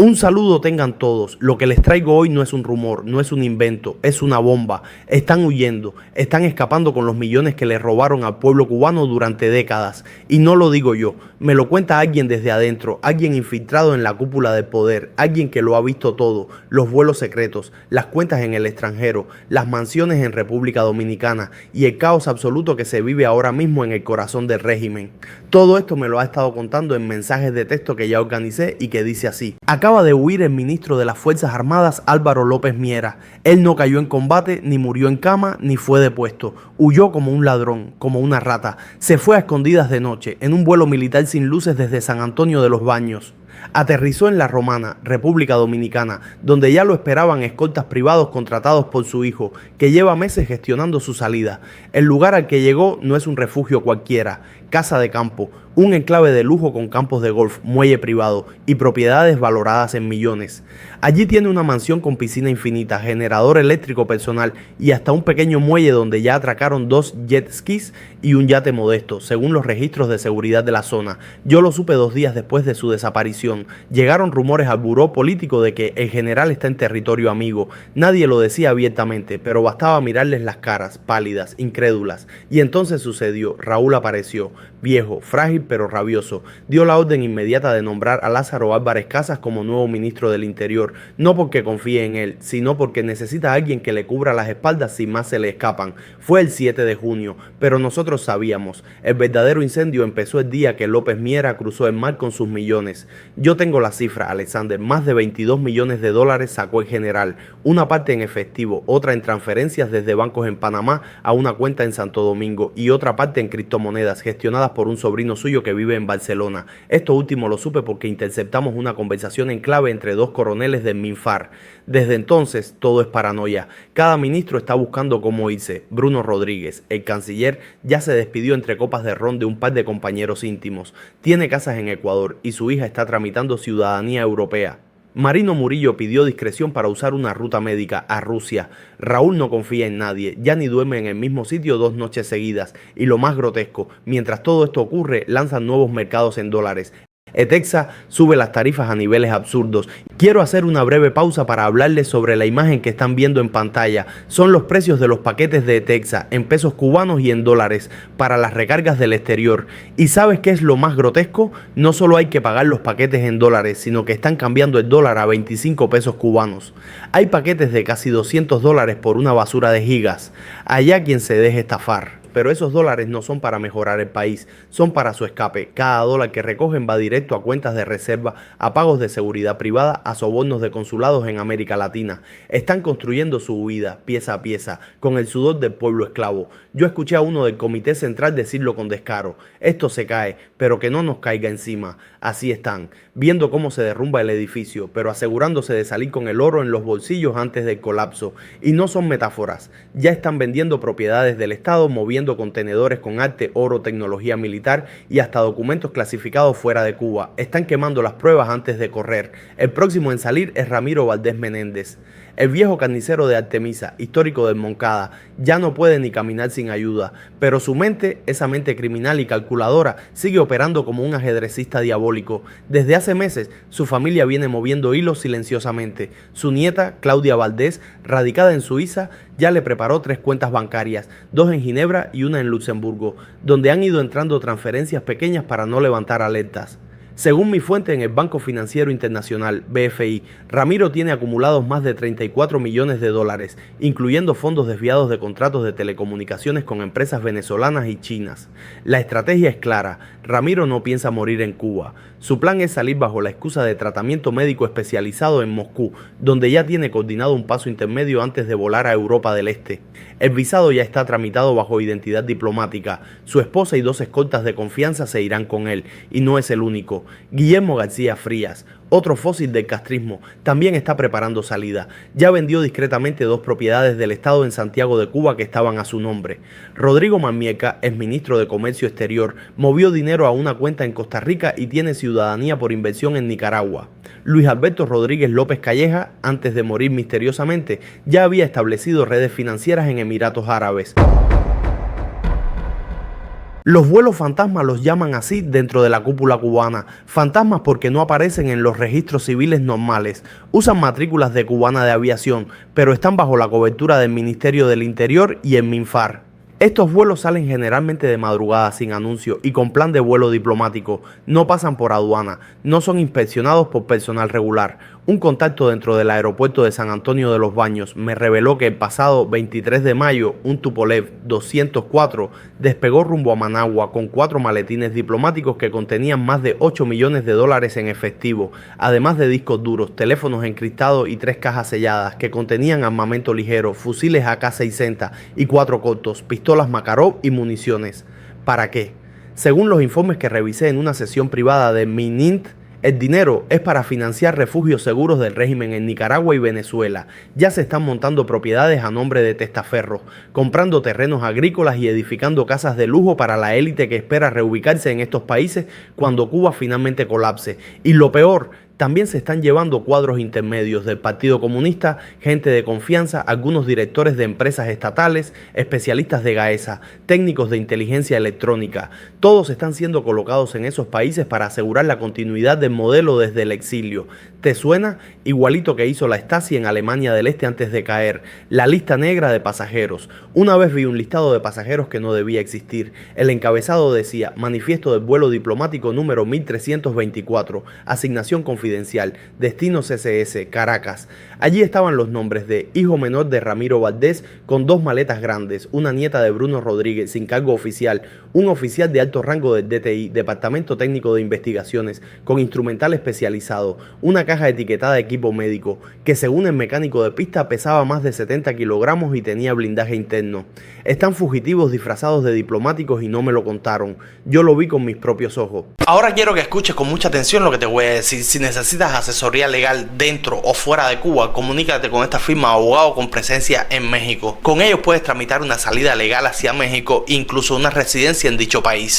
Un saludo tengan todos. Lo que les traigo hoy no es un rumor, no es un invento, es una bomba. Están huyendo, están escapando con los millones que les robaron al pueblo cubano durante décadas. Y no lo digo yo, me lo cuenta alguien desde adentro, alguien infiltrado en la cúpula del poder, alguien que lo ha visto todo, los vuelos secretos, las cuentas en el extranjero, las mansiones en República Dominicana y el caos absoluto que se vive ahora mismo en el corazón del régimen. Todo esto me lo ha estado contando en mensajes de texto que ya organicé y que dice así. Acaba de huir el ministro de las Fuerzas Armadas, Álvaro López Miera. Él no cayó en combate, ni murió en cama, ni fue depuesto. Huyó como un ladrón, como una rata. Se fue a escondidas de noche, en un vuelo militar sin luces desde San Antonio de los Baños. Aterrizó en La Romana, República Dominicana, donde ya lo esperaban escoltas privados contratados por su hijo, que lleva meses gestionando su salida. El lugar al que llegó no es un refugio cualquiera, casa de campo, un enclave de lujo con campos de golf, muelle privado y propiedades valoradas en millones. Allí tiene una mansión con piscina infinita, generador eléctrico personal y hasta un pequeño muelle donde ya atracaron 2 jet skis y un yate modesto, según los registros de seguridad de la zona. Yo lo supe 2 días después de su desaparición. Llegaron rumores al buró político de que el general está en territorio amigo. Nadie lo decía abiertamente, pero bastaba mirarles las caras, pálidas, incrédulas. Y entonces sucedió. Raúl apareció, viejo, frágil pero rabioso. Dio la orden inmediata de nombrar a Lázaro Álvarez Casas como nuevo ministro del Interior, no porque confíe en él, sino porque necesita a alguien que le cubra las espaldas si más se le escapan. Fue el 7 de junio, pero nosotros sabíamos. El verdadero incendio empezó el día que López Miera cruzó el mar con sus millones. Yo tengo la cifra, Alexander, más de 22 millones de dólares sacó el general, una parte en efectivo, otra en transferencias desde bancos en Panamá a una cuenta en Santo Domingo y otra parte en criptomonedas gestionadas por un sobrino suyo que vive en Barcelona. Esto último lo supe porque interceptamos una conversación en clave entre 2 coroneles del MINFAR. Desde entonces todo es paranoia. Cada ministro está buscando cómo irse. Bruno Rodríguez, el canciller, ya se despidió entre copas de ron de un par de compañeros íntimos. Tiene casas en Ecuador y su hija está tramitando ciudadanía europea. Marino Murillo pidió discreción para usar una ruta médica a Rusia. Raúl no confía en nadie, ya ni duerme en el mismo sitio 2 noches seguidas. Y lo más grotesco, mientras todo esto ocurre, lanzan nuevos mercados en dólares. Etexa sube las tarifas a niveles absurdos. Quiero hacer una breve pausa para hablarles sobre la imagen que están viendo en pantalla. Son los precios de los paquetes de Etexa en pesos cubanos y en dólares para las recargas del exterior. ¿Y sabes qué es lo más grotesco? No solo hay que pagar los paquetes en dólares, sino que están cambiando el dólar a 25 pesos cubanos. Hay paquetes de casi 200 dólares por una basura de gigas. Allá quien se deje estafar. Pero esos dólares no son para mejorar el país, son para su escape. Cada dólar que recogen va directo a cuentas de reserva, a pagos de seguridad privada, a sobornos de consulados en América Latina. Están construyendo su huida, pieza a pieza, con el sudor del pueblo esclavo. Yo escuché a uno del Comité Central decirlo con descaro. Esto se cae, pero que no nos caiga encima. Así están, viendo cómo se derrumba el edificio, pero asegurándose de salir con el oro en los bolsillos antes del colapso. Y no son metáforas, ya están vendiendo propiedades del Estado, moviendo contenedores con arte, oro, tecnología militar y hasta documentos clasificados fuera de Cuba. Están quemando las pruebas antes de correr. El próximo en salir es Ramiro Valdés Menéndez. El viejo carnicero de Artemisa, histórico del Moncada, ya no puede ni caminar sin ayuda, pero su mente, esa mente criminal y calculadora, sigue operando como un ajedrecista diabólico. Desde hace meses, su familia viene moviendo hilos silenciosamente. Su nieta, Claudia Valdés, radicada en Suiza, ya le preparó 3 cuentas bancarias, 2 en Ginebra y una en Luxemburgo, donde han ido entrando transferencias pequeñas para no levantar alertas. Según mi fuente en el Banco Financiero Internacional, BFI, Ramiro tiene acumulados más de 34 millones de dólares, incluyendo fondos desviados de contratos de telecomunicaciones con empresas venezolanas y chinas. La estrategia es clara, Ramiro no piensa morir en Cuba. Su plan es salir bajo la excusa de tratamiento médico especializado en Moscú, donde ya tiene coordinado un paso intermedio antes de volar a Europa del Este. El visado ya está tramitado bajo identidad diplomática. Su esposa y 2 escoltas de confianza se irán con él, y no es el único. Guillermo García Frías, otro fósil del castrismo, también está preparando salida. Ya vendió discretamente 2 propiedades del Estado en Santiago de Cuba que estaban a su nombre. Rodrigo Mamieca, exministro de Comercio Exterior, movió dinero a una cuenta en Costa Rica y tiene ciudadanía por inversión en Nicaragua. Luis Alberto Rodríguez López Calleja, antes de morir misteriosamente, ya había establecido redes financieras en Emiratos Árabes. Los vuelos fantasmas los llaman así dentro de la cúpula cubana. Fantasmas porque no aparecen en los registros civiles normales. Usan matrículas de Cubana de Aviación, pero están bajo la cobertura del Ministerio del Interior y el MINFAR. Estos vuelos salen generalmente de madrugada sin anuncio y con plan de vuelo diplomático. No pasan por aduana, no son inspeccionados por personal regular. Un contacto dentro del aeropuerto de San Antonio de los Baños me reveló que el pasado 23 de mayo un Tupolev 204 despegó rumbo a Managua con 4 maletines diplomáticos que contenían más de 8 millones de dólares en efectivo, además de discos duros, teléfonos encriptados y 3 cajas selladas que contenían armamento ligero, fusiles AK-60 y 4 cortos, pistolas Makarov y municiones. ¿Para qué? Según los informes que revisé en una sesión privada de Minint, el dinero es para financiar refugios seguros del régimen en Nicaragua y Venezuela. Ya se están montando propiedades a nombre de testaferros, comprando terrenos agrícolas y edificando casas de lujo para la élite que espera reubicarse en estos países cuando Cuba finalmente colapse. Y lo peor, también se están llevando cuadros intermedios del Partido Comunista, gente de confianza, algunos directores de empresas estatales, especialistas de Gaesa, técnicos de inteligencia electrónica. Todos están siendo colocados en esos países para asegurar la continuidad del modelo desde el exilio. ¿Te suena? Igualito que hizo la Stasi en Alemania del Este antes de caer. La lista negra de pasajeros. Una vez vi un listado de pasajeros que no debía existir. El encabezado decía: manifiesto del vuelo diplomático número 1324, asignación confidencial, destino CSS, Caracas. Allí estaban los nombres de hijo menor de Ramiro Valdés con 2 maletas grandes, una nieta de Bruno Rodríguez sin cargo oficial, un oficial de alto rango del DTI, Departamento Técnico de Investigaciones, con instrumental especializado, una caja etiquetada de equipo médico, que según el mecánico de pista pesaba más de 70 kilogramos y tenía blindaje interno. Están fugitivos disfrazados de diplomáticos y no me lo contaron. Yo lo vi con mis propios ojos. Ahora quiero que escuches con mucha atención lo que te voy a decir. Si necesitas asesoría legal dentro o fuera de Cuba, comunícate con esta firma de abogados con presencia en México. Con ellos puedes tramitar una salida legal hacia México, incluso una residencia en dicho país.